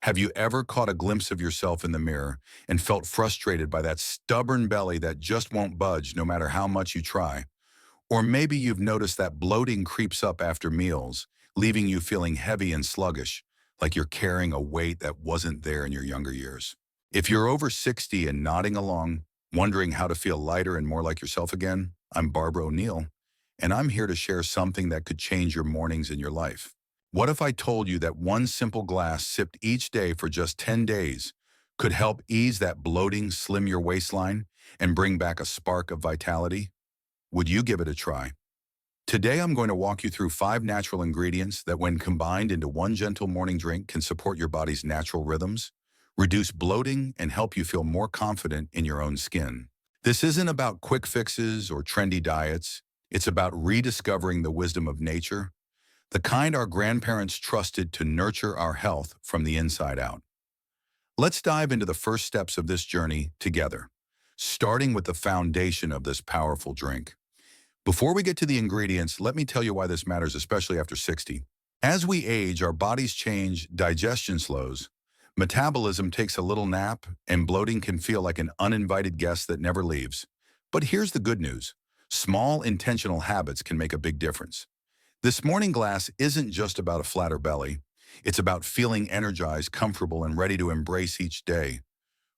Have you ever caught a glimpse of yourself in the mirror and felt frustrated by that stubborn belly that just won't budge no matter how much you try? Or maybe you've noticed that bloating creeps up after meals, leaving you feeling heavy and sluggish, like you're carrying a weight that wasn't there in your younger years. If you're over 60 and nodding along, wondering how to feel lighter and more like yourself again, I'm Barbara O'Neill, and I'm here to share something that could change your mornings in your life. What if I told you that one simple glass sipped each day for just 10 days could help ease that bloating, slim your waistline, and bring back a spark of vitality? Would you give it a try? Today I'm going to walk you through 5 natural ingredients that when combined into one gentle morning drink can support your body's natural rhythms, reduce bloating, and help you feel more confident in your own skin. This isn't about quick fixes or trendy diets. It's about rediscovering the wisdom of nature, the kind our grandparents trusted to nurture our health from the inside out. Let's dive into the first steps of this journey together, starting with the foundation of this powerful drink. Before we get to the ingredients, let me tell you why this matters, especially after 60. As we age, our bodies change, digestion slows, metabolism takes a little nap, and bloating can feel like an uninvited guest that never leaves. But here's the good news. Small, intentional habits can make a big difference. This morning glass isn't just about a flatter belly. It's about feeling energized, comfortable, and ready to embrace each day.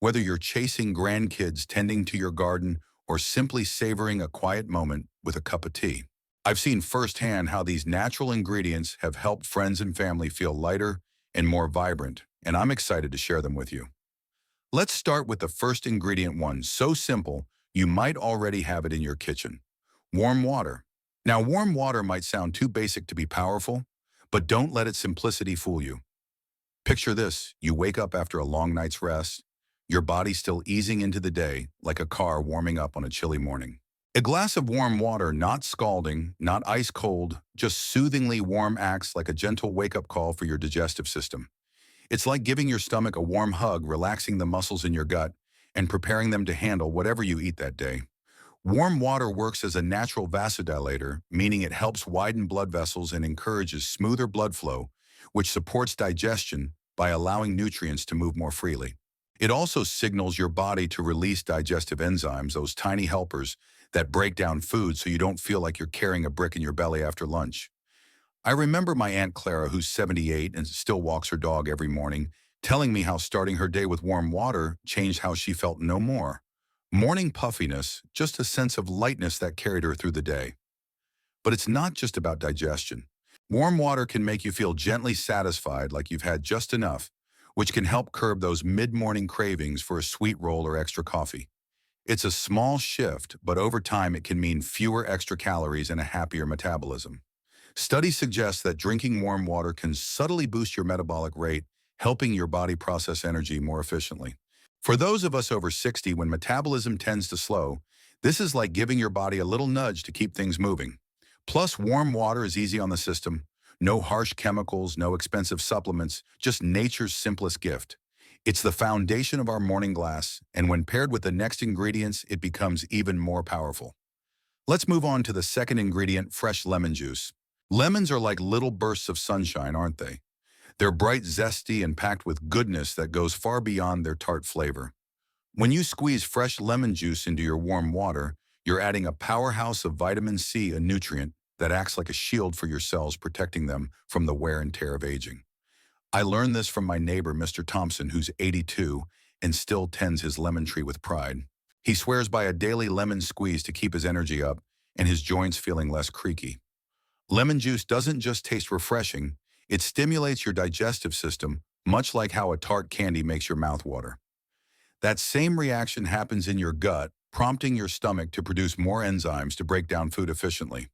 Whether you're chasing grandkids, tending to your garden, or simply savoring a quiet moment with a cup of tea, I've seen firsthand how these natural ingredients have helped friends and family feel lighter and more vibrant, and I'm excited to share them with you. Let's start with the first ingredient, one so simple you might already have it in your kitchen: warm water. Now, warm water might sound too basic to be powerful, but don't let its simplicity fool you. Picture this: you wake up after a long night's rest, your body still easing into the day like a car warming up on a chilly morning. A glass of warm water, not scalding, not ice cold, just soothingly warm, acts like a gentle wake-up call for your digestive system. It's like giving your stomach a warm hug, relaxing the muscles in your gut, and preparing them to handle whatever you eat that day. Warm water works as a natural vasodilator, meaning it helps widen blood vessels and encourages smoother blood flow, which supports digestion by allowing nutrients to move more freely. It also signals your body to release digestive enzymes, those tiny helpers that break down food so you don't feel like you're carrying a brick in your belly after lunch. I remember my Aunt Clara, who's 78 and still walks her dog every morning, telling me how starting her day with warm water changed how she felt. No more morning puffiness, just a sense of lightness that carried her through the day. But it's not just about digestion. Warm water can make you feel gently satisfied, like you've had just enough, which can help curb those mid-morning cravings for a sweet roll or extra coffee. It's a small shift, but over time it can mean fewer extra calories and a happier metabolism. Studies suggest that drinking warm water can subtly boost your metabolic rate, helping your body process energy more efficiently. For those of us over 60, when metabolism tends to slow, this is like giving your body a little nudge to keep things moving. Plus, warm water is easy on the system. No harsh chemicals, no expensive supplements, just nature's simplest gift. It's the foundation of our morning glass, and when paired with the next ingredients, it becomes even more powerful. Let's move on to the second ingredient: fresh lemon juice. Lemons are like little bursts of sunshine, aren't they? They're bright, zesty, and packed with goodness that goes far beyond their tart flavor. When you squeeze fresh lemon juice into your warm water, you're adding a powerhouse of vitamin C, a nutrient that acts like a shield for your cells, protecting them from the wear and tear of aging. I learned this from my neighbor, Mr. Thompson, who's 82 and still tends his lemon tree with pride. He swears by a daily lemon squeeze to keep his energy up and his joints feeling less creaky. Lemon juice doesn't just taste refreshing, it stimulates your digestive system, much like how a tart candy makes your mouth water. That same reaction happens in your gut, prompting your stomach to produce more enzymes to break down food efficiently.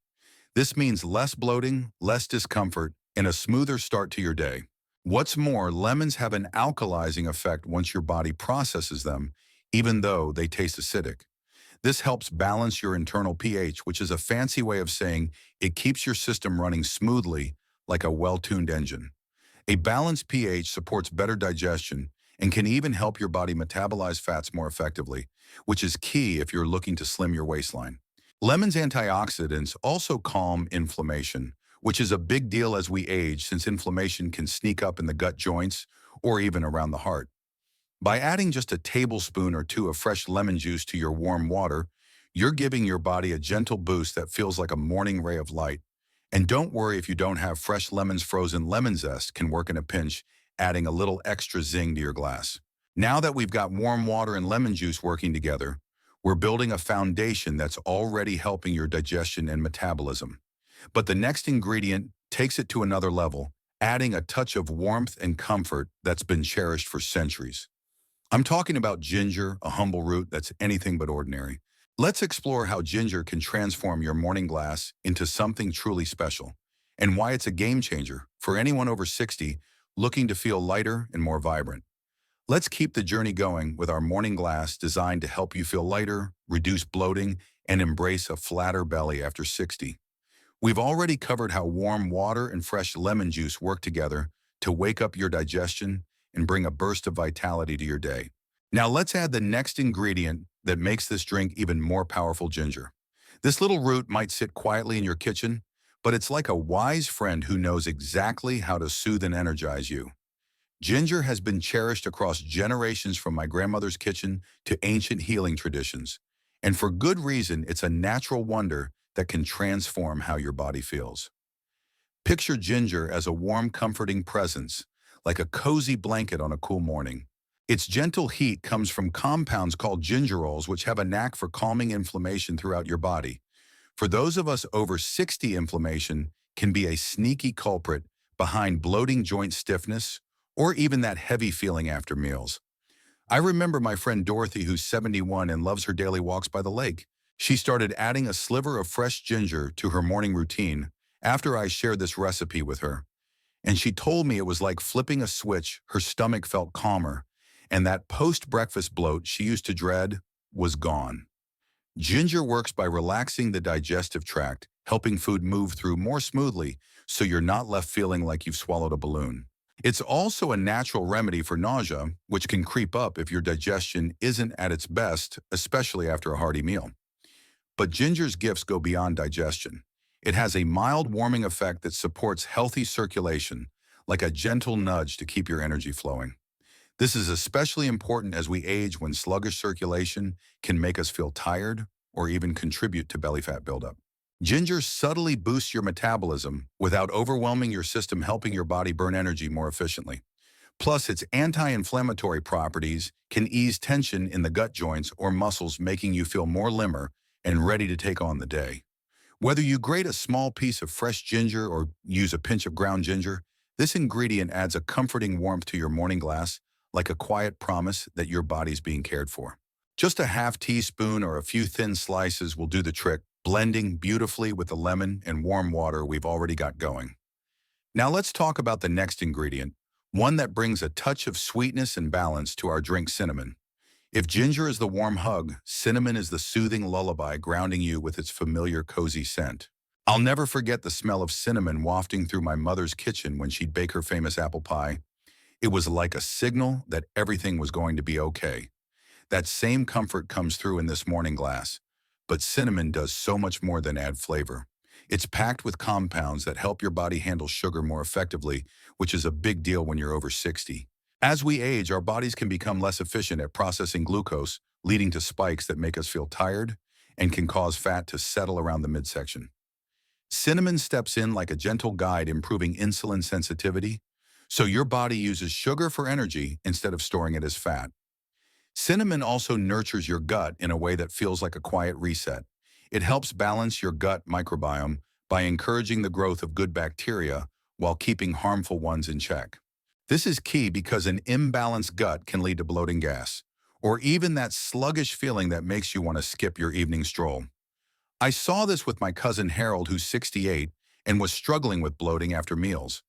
This means less bloating, less discomfort, and a smoother start to your day. What's more, lemons have an alkalizing effect once your body processes them, even though they taste acidic. This helps balance your internal pH, which is a fancy way of saying it keeps your system running smoothly like a well-tuned engine. A balanced pH supports better digestion and can even help your body metabolize fats more effectively, which is key if you're looking to slim your waistline. Lemon's antioxidants also calm inflammation, which is a big deal as we age, since inflammation can sneak up in the gut joints or even around the heart. By adding just a tablespoon or two of fresh lemon juice to your warm water, you're giving your body a gentle boost that feels like a morning ray of light. And don't worry if you don't have fresh lemons. Frozen lemon zest can work in a pinch, adding a little extra zing to your glass. Now that we've got warm water and lemon juice working together, we're building a foundation that's already helping your digestion and metabolism. But the next ingredient takes it to another level, adding a touch of warmth and comfort that's been cherished for centuries. I'm talking about ginger, a humble root that's anything but ordinary. Let's explore how ginger can transform your morning glass into something truly special, and why it's a game changer for anyone over 60 looking to feel lighter and more vibrant. Let's keep the journey going with our morning glass designed to help you feel lighter, reduce bloating, and embrace a flatter belly after 60. We've already covered how warm water and fresh lemon juice work together to wake up your digestion and bring a burst of vitality to your day. Now let's add the next ingredient that makes this drink even more powerful: ginger. This little root might sit quietly in your kitchen, but it's like a wise friend who knows exactly how to soothe and energize you. Ginger has been cherished across generations, from my grandmother's kitchen to ancient healing traditions. And for good reason. It's a natural wonder that can transform how your body feels. Picture ginger as a warm, comforting presence, like a cozy blanket on a cool morning. Its gentle heat comes from compounds called gingerols, which have a knack for calming inflammation throughout your body. For those of us over 60, inflammation can be a sneaky culprit behind bloating, joint stiffness, or even that heavy feeling after meals. I remember my friend Dorothy, who's 71 and loves her daily walks by the lake. She started adding a sliver of fresh ginger to her morning routine after I shared this recipe with her. And she told me it was like flipping a switch. Her stomach felt calmer, and that post-breakfast bloat she used to dread was gone. Ginger works by relaxing the digestive tract, helping food move through more smoothly so you're not left feeling like you've swallowed a balloon. It's also a natural remedy for nausea, which can creep up if your digestion isn't at its best, especially after a hearty meal. But ginger's gifts go beyond digestion. It has a mild warming effect that supports healthy circulation, like a gentle nudge to keep your energy flowing. This is especially important as we age, when sluggish circulation can make us feel tired or even contribute to belly fat buildup. Ginger subtly boosts your metabolism without overwhelming your system, helping your body burn energy more efficiently. Plus, its anti-inflammatory properties can ease tension in the gut joints or muscles, making you feel more limber and ready to take on the day. Whether you grate a small piece of fresh ginger or use a pinch of ground ginger, this ingredient adds a comforting warmth to your morning glass, like a quiet promise that your body's being cared for. Just a half teaspoon or a few thin slices will do the trick, blending beautifully with the lemon and warm water we've already got going. Now let's talk about the next ingredient, one that brings a touch of sweetness and balance to our drink: cinnamon. If ginger is the warm hug, cinnamon is the soothing lullaby, grounding you with its familiar, cozy scent. I'll never forget the smell of cinnamon wafting through my mother's kitchen when she'd bake her famous apple pie. It was like a signal that everything was going to be okay. That same comfort comes through in this morning glass. But cinnamon does so much more than add flavor. It's packed with compounds that help your body handle sugar more effectively, which is a big deal when you're over 60. As we age, our bodies can become less efficient at processing glucose, leading to spikes that make us feel tired and can cause fat to settle around the midsection. Cinnamon steps in like a gentle guide, improving insulin sensitivity, so your body uses sugar for energy instead of storing it as fat. Cinnamon also nurtures your gut in a way that feels like a quiet reset. It helps balance your gut microbiome by encouraging the growth of good bacteria while keeping harmful ones in check. This is key because an imbalanced gut can lead to bloating, gas, or even that sluggish feeling that makes you want to skip your evening stroll. I saw this with my cousin Harold, who's 68 and was struggling with bloating after meals.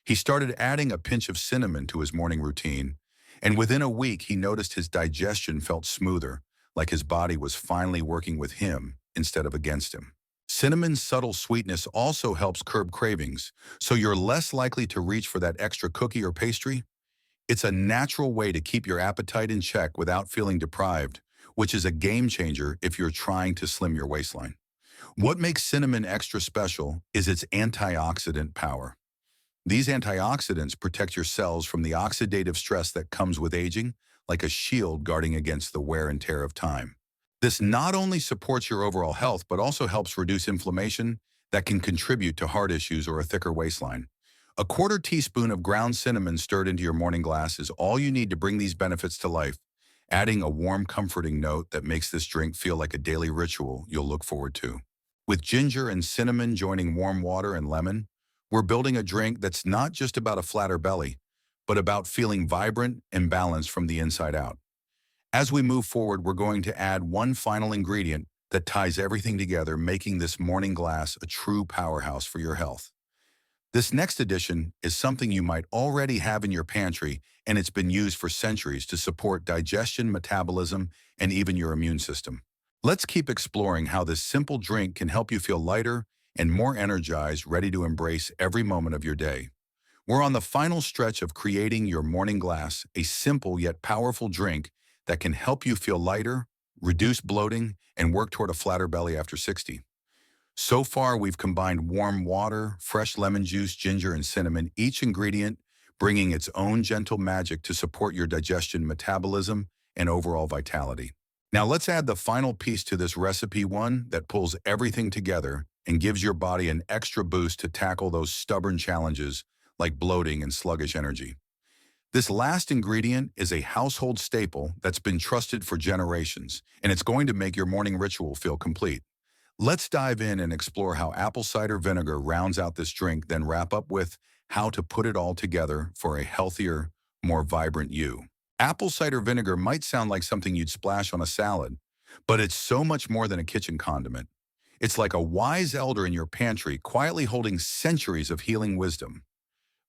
He started adding a pinch of cinnamon to his morning routine, and within a week he noticed his digestion felt smoother, like his body was finally working with him instead of against him. Cinnamon's subtle sweetness also helps curb cravings, so you're less likely to reach for that extra cookie or pastry. It's a natural way to keep your appetite in check without feeling deprived, which is a game changer if you're trying to slim your waistline. What makes cinnamon extra special is its antioxidant power. These antioxidants protect your cells from the oxidative stress that comes with aging, like a shield guarding against the wear and tear of time. This not only supports your overall health, but also helps reduce inflammation that can contribute to heart issues or a thicker waistline. A quarter teaspoon of ground cinnamon stirred into your morning glass is all you need to bring these benefits to life, adding a warm, comforting note that makes this drink feel like a daily ritual you'll look forward to. With ginger and cinnamon joining warm water and lemon, we're building a drink that's not just about a flatter belly, but about feeling vibrant and balanced from the inside out. As we move forward, we're going to add one final ingredient that ties everything together, making this morning glass a true powerhouse for your health. This next addition is something you might already have in your pantry, and it's been used for centuries to support digestion, metabolism, and even your immune system. Let's keep exploring how this simple drink can help you feel lighter and more energized, ready to embrace every moment of your day. We're on the final stretch of creating your morning glass, a simple yet powerful drink that can help you feel lighter, reduce bloating, and work toward a flatter belly after 60. So far, we've combined warm water, fresh lemon juice, ginger, and cinnamon, each ingredient bringing its own gentle magic to support your digestion, metabolism, and overall vitality. Now let's add the final piece to this recipe, one that pulls everything together and gives your body an extra boost to tackle those stubborn challenges like bloating and sluggish energy. This last ingredient is a household staple that's been trusted for generations, and it's going to make your morning ritual feel complete. Let's dive in and explore how apple cider vinegar rounds out this drink, then wrap up with how to put it all together for a healthier, more vibrant you. Apple cider vinegar might sound like something you'd splash on a salad, but it's so much more than a kitchen condiment. It's like a wise elder in your pantry, quietly holding centuries of healing wisdom.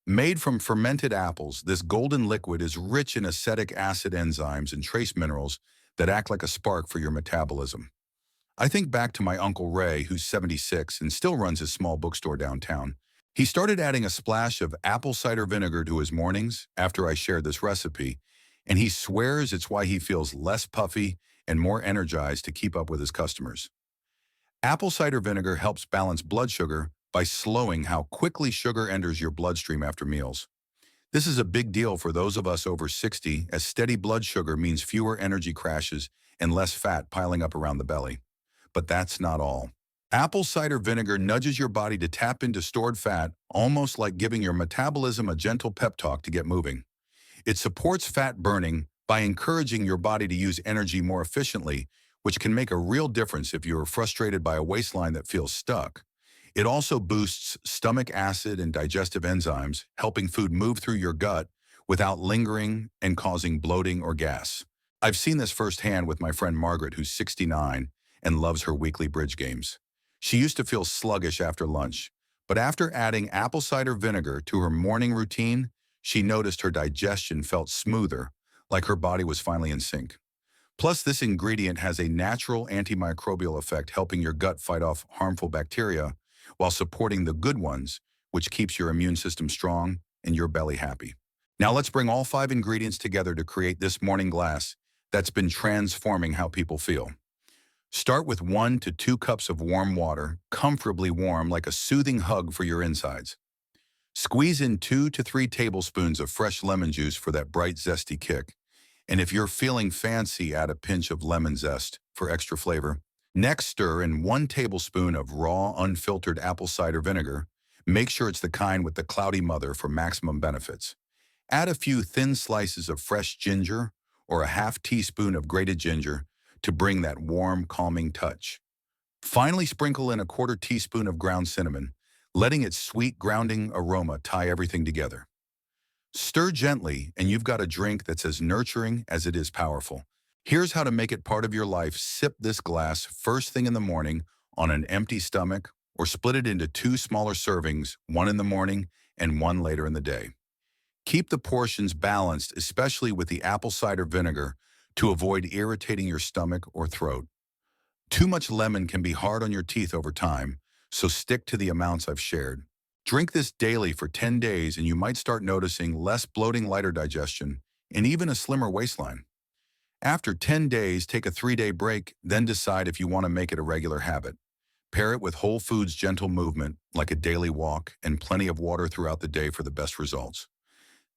Made from fermented apples, this golden liquid is rich in acetic acid enzymes and trace minerals that act like a spark for your metabolism. I think back to my Uncle Ray, who's 76 and still runs his small bookstore downtown. He started adding a splash of apple cider vinegar to his mornings after I shared this recipe, and he swears it's why he feels less puffy and more energized to keep up with his customers. Apple cider vinegar helps balance blood sugar by slowing how quickly sugar enters your bloodstream after meals. This is a big deal for those of us over 60, as steady blood sugar means fewer energy crashes and less fat piling up around the belly. But that's not all. Apple cider vinegar nudges your body to tap into stored fat, almost like giving your metabolism a gentle pep talk to get moving. It supports fat burning by encouraging your body to use energy more efficiently, which can make a real difference if you are frustrated by a waistline that feels stuck. It also boosts stomach acid and digestive enzymes, helping food move through your gut without lingering and causing bloating or gas. I've seen this firsthand with my friend Margaret, who's 69 and loves her weekly bridge games. She used to feel sluggish after lunch, but after adding apple cider vinegar to her morning routine, she noticed her digestion felt smoother, like her body was finally in sync. Plus, this ingredient has a natural antimicrobial effect, helping your gut fight off harmful bacteria while supporting the good ones, which keeps your immune system strong and your belly happy. Now let's bring all 5 ingredients together to create this morning glass that's been transforming how people feel. Start with 1 to 2 cups of warm water, comfortably warm like a soothing hug for your insides. Squeeze in 2 to 3 tablespoons of fresh lemon juice for that bright, zesty kick. And if you're feeling fancy, add a pinch of lemon zest for extra flavor. Next, stir in 1 tablespoon of raw, unfiltered apple cider vinegar. Make sure it's the kind with the cloudy mother for maximum benefits. Add a few thin slices of fresh ginger or a half teaspoon of grated ginger to bring that warm, calming touch. Finally, sprinkle in a quarter teaspoon of ground cinnamon, letting its sweet, grounding aroma tie everything together. Stir gently, and you've got a drink that's as nurturing as it is powerful. Here's how to make it part of your life. Sip this glass first thing in the morning on an empty stomach, or split it into 2 smaller servings, 1 in the morning and 1 later in the day. Keep the portions balanced, especially with the apple cider vinegar, to avoid irritating your stomach or throat. Too much lemon can be hard on your teeth over time, so stick to the amounts I've shared. Drink this daily for 10 days and you might start noticing less bloating, lighter digestion, and even a slimmer waistline. After 10 days, take a 3-day break, then decide if you want to make it a regular habit. Pair it with whole foods gentle movement, like a daily walk, and plenty of water throughout the day for the best results.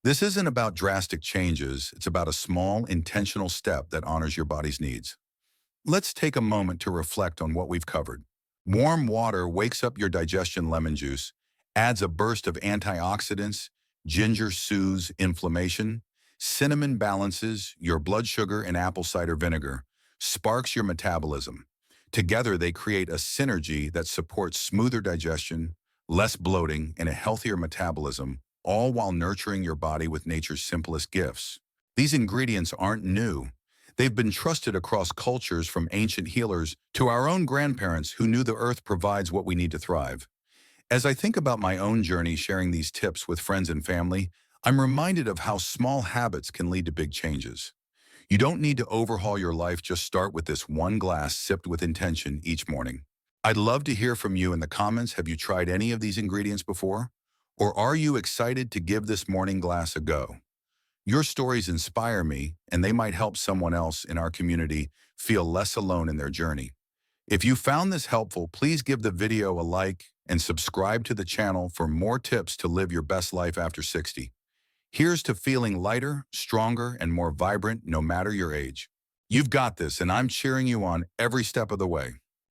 This isn't about drastic changes, it's about a small, intentional step that honors your body's needs. Let's take a moment to reflect on what we've covered. Warm water wakes up your digestion. Lemon juice adds a burst of antioxidants. Ginger soothes inflammation. Cinnamon balances your blood sugar, and apple cider vinegar sparks your metabolism. Together, they create a synergy that supports smoother digestion, less bloating, and a healthier metabolism, all while nurturing your body with nature's simplest gifts. These ingredients aren't new. They've been trusted across cultures, from ancient healers to our own grandparents who knew the earth provides what we need to thrive. As I think about my own journey sharing these tips with friends and family, I'm reminded of how small habits can lead to big changes. You don't need to overhaul your life, just start with this one glass sipped with intention each morning. I'd love to hear from you in the comments. Have you tried any of these ingredients before? Or are you excited to give this morning glass a go? Your stories inspire me, and they might help someone else in our community feel less alone in their journey. If you found this helpful, please give the video a like and subscribe to the channel for more tips to live your best life after 60. Here's to feeling lighter, stronger, and more vibrant no matter your age. You've got this, and I'm cheering you on every step of the way.